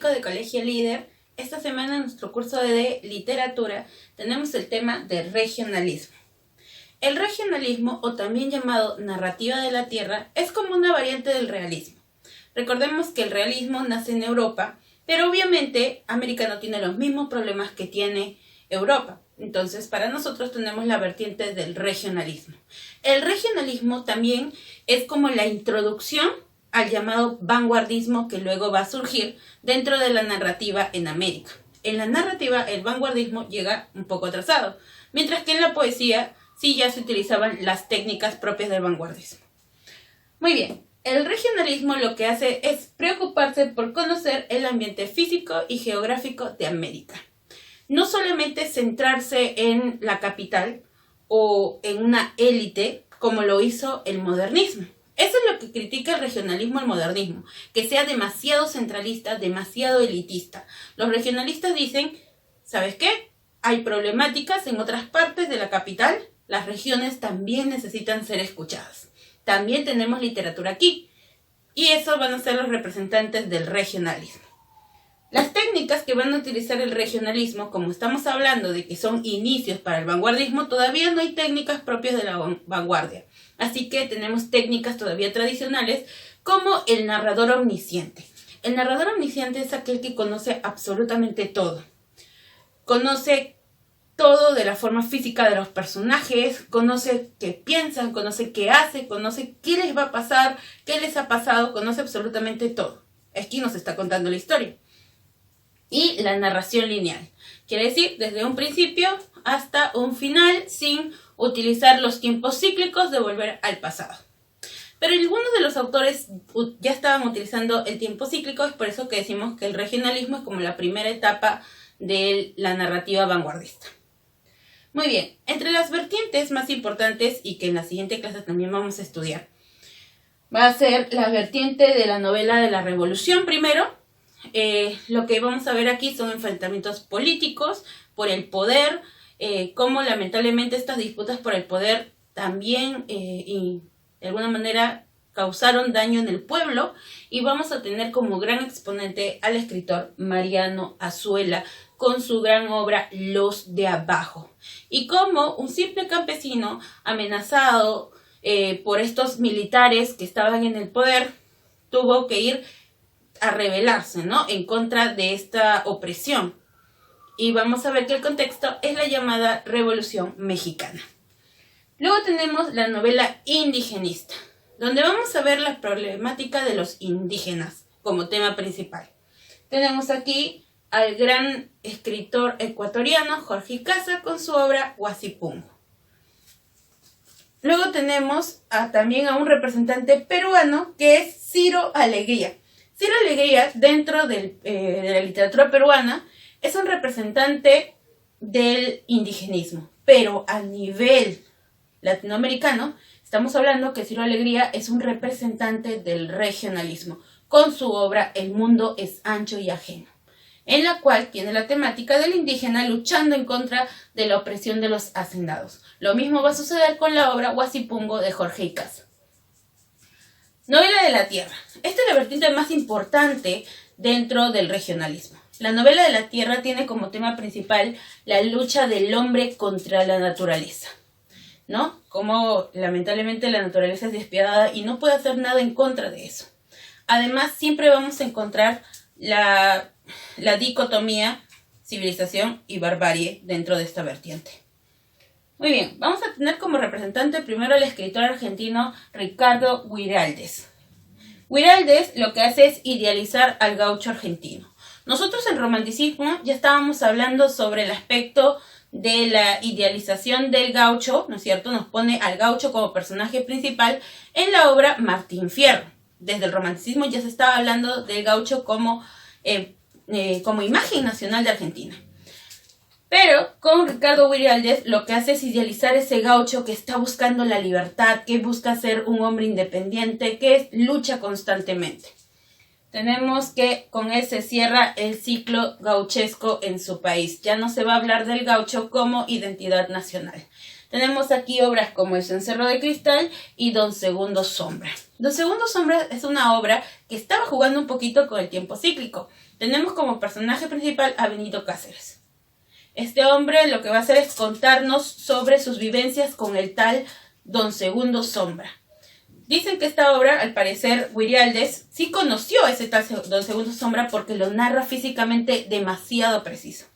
chicos de Colegio Líder. Esta semana en nuestro curso de literatura tenemos el tema de regionalismo. El regionalismo, o también llamado narrativa de la tierra, es como una variante del realismo. Recordemos que el realismo nace en Europa, pero obviamente América no tiene los mismos problemas que tiene Europa. Entonces, para nosotros tenemos la vertiente del regionalismo. El regionalismo también es como la introducción al llamado vanguardismo que luego va a surgir dentro de la narrativa en América. En la narrativa el vanguardismo llega un poco atrasado, mientras que en la poesía sí ya se utilizaban las técnicas propias del vanguardismo. Muy bien, el regionalismo lo que hace es preocuparse por conocer el ambiente físico y geográfico de América. No solamente centrarse en la capital o en una élite como lo hizo el modernismo. Eso es lo que critica el regionalismo al modernismo, que sea demasiado centralista, demasiado elitista. Los regionalistas dicen, ¿sabes qué? Hay problemáticas en otras partes de la capital, las regiones también necesitan ser escuchadas. También tenemos literatura aquí, y eso van a ser los representantes del regionalismo. Las técnicas que van a utilizar el regionalismo, como estamos hablando de que son inicios para el vanguardismo, todavía no hay técnicas propias de la vanguardia. Así que tenemos técnicas todavía tradicionales como el narrador omnisciente. El narrador omnisciente es aquel que conoce absolutamente todo. Conoce todo de la forma física de los personajes, conoce qué piensan, conoce qué hace, conoce qué les va a pasar, qué les ha pasado, conoce absolutamente todo. Aquí nos está contando la historia. Y la narración lineal. Quiere decir, desde un principio hasta un final, sin utilizar los tiempos cíclicos de volver al pasado. Pero algunos de los autores ya estaban utilizando el tiempo cíclico, es por eso que decimos que el regionalismo es como la primera etapa de la narrativa vanguardista. Muy bien, entre las vertientes más importantes y que en la siguiente clase también vamos a estudiar, va a ser la vertiente de la novela de la Revolución primero. Lo que vamos a ver aquí son enfrentamientos políticos por el poder, cómo lamentablemente estas disputas por el poder también y de alguna manera causaron daño en el pueblo, y vamos a tener como gran exponente al escritor Mariano Azuela con su gran obra Los de Abajo, y cómo un simple campesino amenazado por estos militares que estaban en el poder tuvo que ir a rebelarse, ¿no?, en contra de esta opresión. Y vamos a ver que el contexto es la llamada Revolución Mexicana. Luego tenemos la novela indigenista, donde vamos a ver la problemática de los indígenas como tema principal. Tenemos aquí al gran escritor ecuatoriano Jorge Casa con su obra Huasipungo. Luego tenemos también a un representante peruano que es Ciro Alegría. Ciro Alegría, dentro de la literatura peruana, es un representante del indigenismo, pero a nivel latinoamericano estamos hablando que Ciro Alegría es un representante del regionalismo, con su obra El mundo es ancho y ajeno, en la cual tiene la temática del indígena luchando en contra de la opresión de los hacendados. Lo mismo va a suceder con la obra Huasipungo de Jorge Icaza. Novela de la tierra. Esta es la vertiente más importante dentro del regionalismo. La novela de la tierra tiene como tema principal la lucha del hombre contra la naturaleza, ¿no? Como lamentablemente la naturaleza es despiadada y no puede hacer nada en contra de eso. Además, siempre vamos a encontrar la dicotomía civilización y barbarie dentro de esta vertiente. Muy bien, vamos a tener como representante primero al escritor argentino Ricardo Guiraldes. Guiraldes lo que hace es idealizar al gaucho argentino. Nosotros en romanticismo ya estábamos hablando sobre el aspecto de la idealización del gaucho, ¿no es cierto? Nos pone al gaucho como personaje principal en la obra Martín Fierro. Desde el romanticismo ya se estaba hablando del gaucho como imagen nacional de Argentina. Pero con Ricardo Guiraldes lo que hace es idealizar ese gaucho que está buscando la libertad, que busca ser un hombre independiente, que lucha constantemente. Tenemos que con él se cierra el ciclo gauchesco en su país. Ya no se va a hablar del gaucho como identidad nacional. Tenemos aquí obras como El cencerro de cristal y Don Segundo Sombra. Don Segundo Sombra es una obra que estaba jugando un poquito con el tiempo cíclico. Tenemos como personaje principal a Benito Cáceres. Este hombre lo que va a hacer es contarnos sobre sus vivencias con el tal Don Segundo Sombra. Dicen que esta obra, al parecer, Wirialdes sí conoció a ese tal Don Segundo Sombra porque lo narra físicamente demasiado preciso.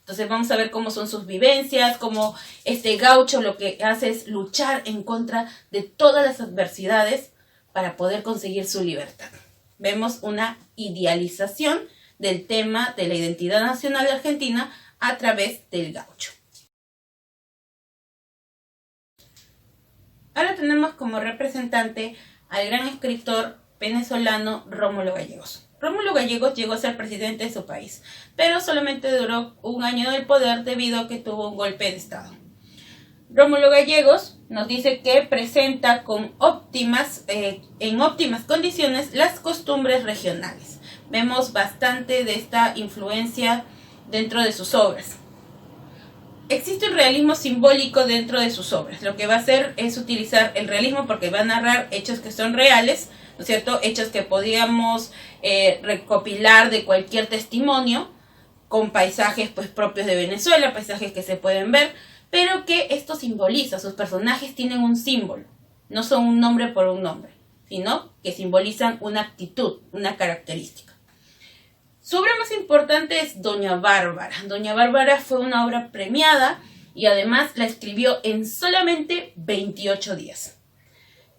Entonces vamos a ver cómo son sus vivencias, cómo este gaucho lo que hace es luchar en contra de todas las adversidades para poder conseguir su libertad. Vemos una idealización del tema de la identidad nacional de Argentina a través del gaucho. Ahora tenemos como representante al gran escritor venezolano Rómulo Gallegos. Rómulo Gallegos llegó a ser presidente de su país, pero solamente duró un año en el poder debido a que tuvo un golpe de estado. Rómulo Gallegos nos dice que presenta en óptimas condiciones las costumbres regionales. Vemos bastante de esta influencia dentro de sus obras. Existe un realismo simbólico dentro de sus obras. Lo que va a hacer es utilizar el realismo porque va a narrar hechos que son reales, ¿no es cierto? Hechos que podíamos recopilar de cualquier testimonio, con paisajes pues propios de Venezuela, paisajes que se pueden ver, pero que esto simboliza, sus personajes tienen un símbolo, no son un nombre por un nombre, sino que simbolizan una actitud, una característica. Su obra más importante es Doña Bárbara. Doña Bárbara fue una obra premiada y además la escribió en solamente 28 días.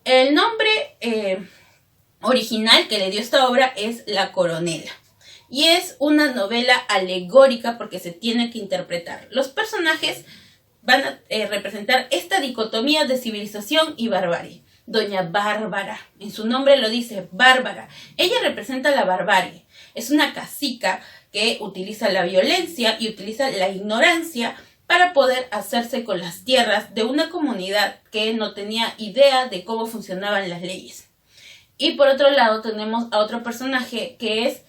El nombre original que le dio esta obra es La Coronela. Y es una novela alegórica porque se tiene que interpretar. Los personajes van a representar esta dicotomía de civilización y barbarie. Doña Bárbara, en su nombre lo dice, Bárbara. Ella representa la barbarie. Es una cacica que utiliza la violencia y utiliza la ignorancia para poder hacerse con las tierras de una comunidad que no tenía idea de cómo funcionaban las leyes. Y por otro lado tenemos a otro personaje que es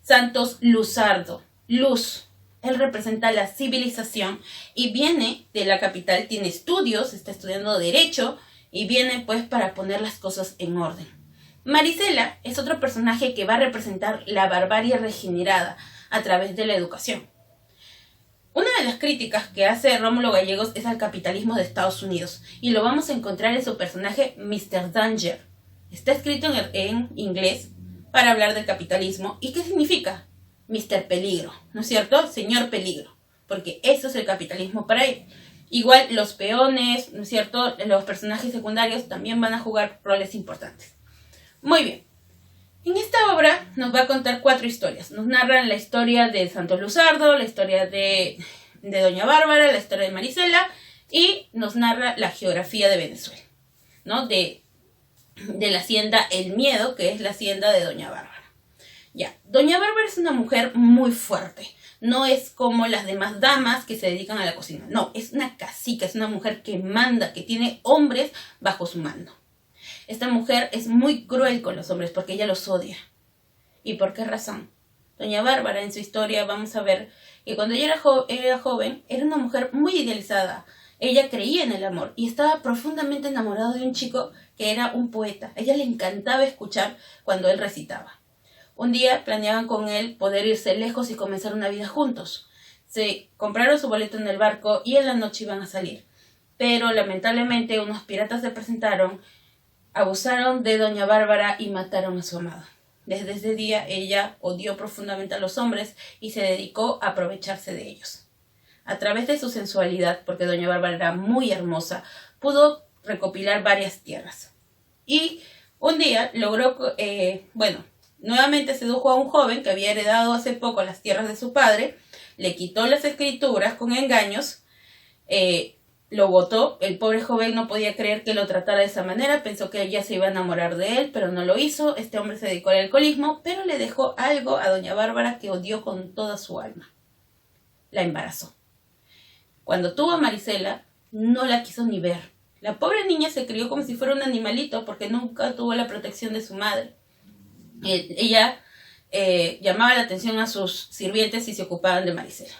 Santos Luzardo, Luz. Él representa la civilización y viene de la capital, tiene estudios, está estudiando Derecho y viene pues para poner las cosas en orden. Marisela es otro personaje que va a representar la barbarie regenerada a través de la educación. Una de las críticas que hace Rómulo Gallegos es al capitalismo de Estados Unidos y lo vamos a encontrar en su personaje Mr. Danger. Está escrito en inglés para hablar del capitalismo. ¿Y qué significa? Mr. Peligro, ¿no es cierto? Señor Peligro, porque eso es el capitalismo para él. Igual los peones, ¿no es cierto? Los personajes secundarios también van a jugar roles importantes. Muy bien. En esta obra nos va a contar 4 historias. Nos narran la historia de Santos Luzardo, la historia de Doña Bárbara, la historia de Marisela y nos narra la geografía de Venezuela, ¿no? De la hacienda El Miedo, que es la hacienda de Doña Bárbara. Ya, Doña Bárbara es una mujer muy fuerte. No es como las demás damas que se dedican a la cocina. No, es una cacica, es una mujer que manda, que tiene hombres bajo su mando. Esta mujer es muy cruel con los hombres porque ella los odia. ¿Y por qué razón? Doña Bárbara en su historia vamos a ver que cuando ella era joven era una mujer muy idealizada. Ella creía en el amor y estaba profundamente enamorada de un chico que era un poeta. A ella le encantaba escuchar cuando él recitaba. Un día planeaban con él poder irse lejos y comenzar una vida juntos. Se compraron su boleto en el barco y en la noche iban a salir. Pero lamentablemente unos piratas se presentaron, abusaron de Doña Bárbara y mataron a su amada. Desde ese día ella odió profundamente a los hombres y se dedicó a aprovecharse de ellos. A través de su sensualidad, porque Doña Bárbara era muy hermosa, pudo recopilar varias tierras. Y un día logró, nuevamente sedujo a un joven que había heredado hace poco las tierras de su padre, le quitó las escrituras con engaños, lo botó. El pobre joven no podía creer que lo tratara de esa manera, pensó que ella se iba a enamorar de él, pero no lo hizo. Este hombre se dedicó al alcoholismo, pero le dejó algo a Doña Bárbara que odió con toda su alma. La embarazó. Cuando tuvo a Marisela, no la quiso ni ver. La pobre niña se crió como si fuera un animalito porque nunca tuvo la protección de su madre. Ella llamaba la atención a sus sirvientes y se ocupaban de Marisela.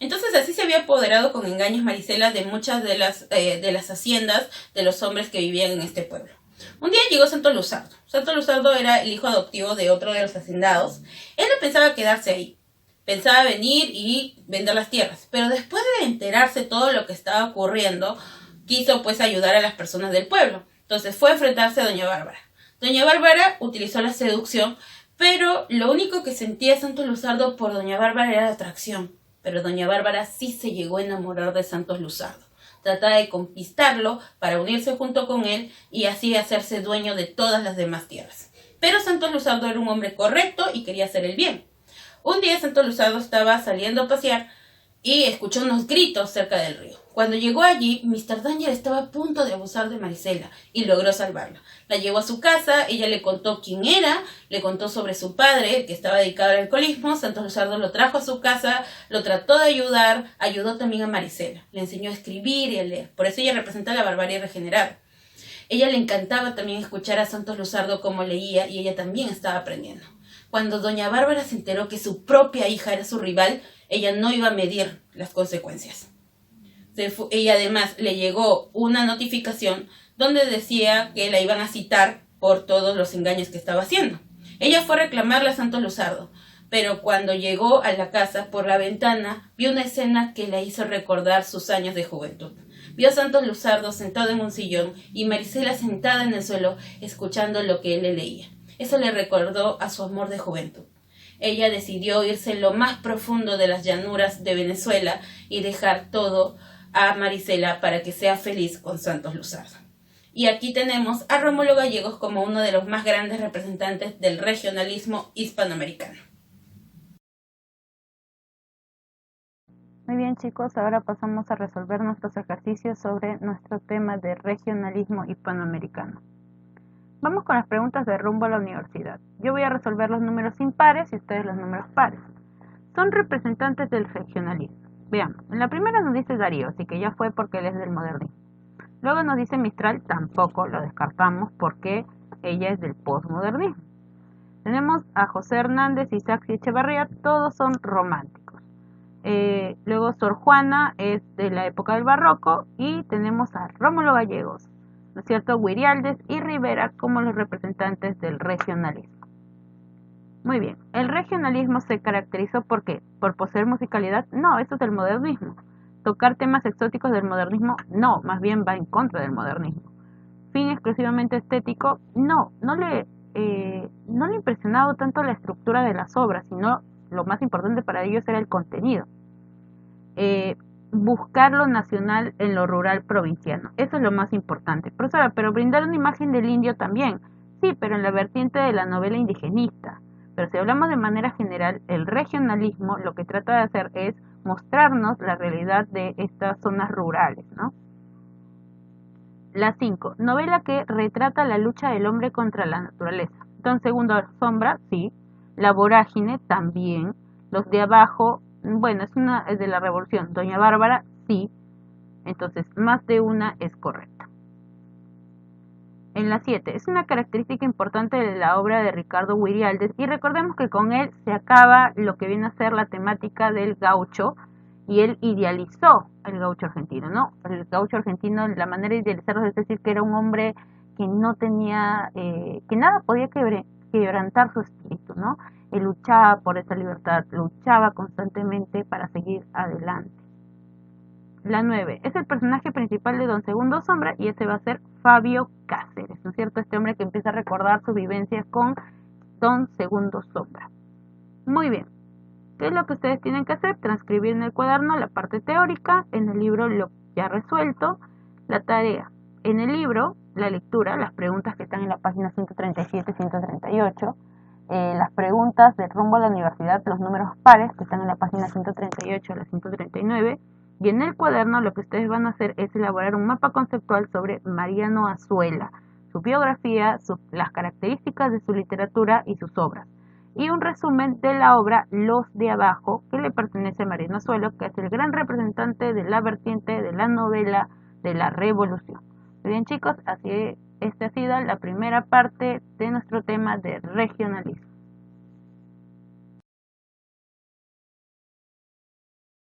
Entonces así se había apoderado con engaños Marisela de muchas de las haciendas de los hombres que vivían en este pueblo. Un día llegó Santo Luzardo. Santo Luzardo era el hijo adoptivo de otro de los hacendados. Él no pensaba quedarse ahí. Pensaba venir y vender las tierras. Pero después de enterarse todo lo que estaba ocurriendo, quiso pues ayudar a las personas del pueblo. Entonces fue a enfrentarse a Doña Bárbara. Doña Bárbara utilizó la seducción, pero lo único que sentía Santos Luzardo por Doña Bárbara era atracción. Pero Doña Bárbara sí se llegó a enamorar de Santos Luzardo. Trataba de conquistarlo para unirse junto con él y así hacerse dueño de todas las demás tierras. Pero Santos Luzardo era un hombre correcto y quería hacer el bien. Un día Santos Luzardo estaba saliendo a pasear y escuchó unos gritos cerca del río. Cuando llegó allí, Mr. Danger estaba a punto de abusar de Marisela y logró salvarla. La llevó a su casa, ella le contó quién era, le contó sobre su padre, que estaba dedicado al alcoholismo. Santos Luzardo lo trajo a su casa, lo trató de ayudar, ayudó también a Marisela. Le enseñó a escribir y a leer. Por eso ella representa la barbarie regenerada. Ella le encantaba también escuchar a Santos Luzardo cómo leía y ella también estaba aprendiendo. Cuando Doña Bárbara se enteró que su propia hija era su rival, ella no iba a medir las consecuencias. Y además le llegó una notificación donde decía que la iban a citar por todos los engaños que estaba haciendo. Ella fue a reclamarle a Santos Luzardo, pero cuando llegó a la casa por la ventana vio una escena que le hizo recordar sus años de juventud. Vio a Santos Luzardo sentado en un sillón y Marisela sentada en el suelo escuchando lo que él le leía. Eso le recordó a su amor de juventud. Ella decidió irse en lo más profundo de las llanuras de Venezuela y dejar todo a Marisela para que sea feliz con Santos Luzardo. Y aquí tenemos a Rómulo Gallegos como uno de los más grandes representantes del regionalismo hispanoamericano. Muy bien, chicos, ahora pasamos a resolver nuestros ejercicios sobre nuestro tema de regionalismo hispanoamericano. Vamos con las preguntas de rumbo a la universidad. Yo voy a resolver los números impares y ustedes los números pares. Son representantes del regionalismo. Veamos, en la primera nos dice Darío, así que ya fue porque él es del modernismo. Luego nos dice Mistral, tampoco lo descartamos porque ella es del posmodernismo. Tenemos a José Hernández, Isaac y Echevarría, todos son románticos. Luego Sor Juana es de la época del barroco y tenemos a Rómulo Gallegos, ¿no es cierto?, Guirialdes y Rivera como los representantes del regionalismo. Muy bien, ¿el regionalismo se caracterizó por qué? ¿Por poseer musicalidad? No, eso es el modernismo. ¿Tocar temas exóticos del modernismo? No, más bien va en contra del modernismo. ¿Fin exclusivamente estético? No le impresionaba tanto la estructura de las obras, sino lo más importante para ellos era el contenido. Buscar lo nacional en lo rural provinciano, eso es lo más importante. Profesora, pero brindar una imagen del indio también, sí, pero en la vertiente de la novela indigenista. Pero si hablamos de manera general, el regionalismo lo que trata de hacer es mostrarnos la realidad de estas zonas rurales, ¿no? La 5, novela que retrata la lucha del hombre contra la naturaleza. Entonces, segundo, Sombra, sí. La Vorágine, también. Los de abajo, bueno, es de la Revolución. Doña Bárbara, sí. Entonces, más de una es correcta. En la 7, es una característica importante de la obra de Ricardo Guirialdes y recordemos que con él se acaba lo que viene a ser la temática del gaucho y él idealizó el gaucho argentino, ¿no? El gaucho argentino, la manera de idealizarlo es decir que era un hombre que no tenía, que nada podía quebrantar su espíritu, ¿no? Él luchaba por esa libertad, luchaba constantemente para seguir adelante. La 9, es el personaje principal de Don Segundo Sombra y ese va a ser Fabio Cáceres, ¿no es cierto? Este hombre que empieza a recordar sus vivencias con Don Segundo Sombra. Muy bien, ¿qué es lo que ustedes tienen que hacer? Transcribir en el cuaderno la parte teórica, en el libro lo ya resuelto, la tarea. En el libro, la lectura, las preguntas que están en la página 137 y 138, las preguntas de rumbo a la universidad, los números pares que están en la página 138 a la 139, y en el cuaderno lo que ustedes van a hacer es elaborar un mapa conceptual sobre Mariano Azuela, su biografía, las características de su literatura y sus obras, y un resumen de la obra Los de Abajo, que le pertenece a Mariano Azuela, que es el gran representante de la vertiente de la novela de la Revolución. Muy bien, chicos, esta ha sido la primera parte de nuestro tema de regionalismo.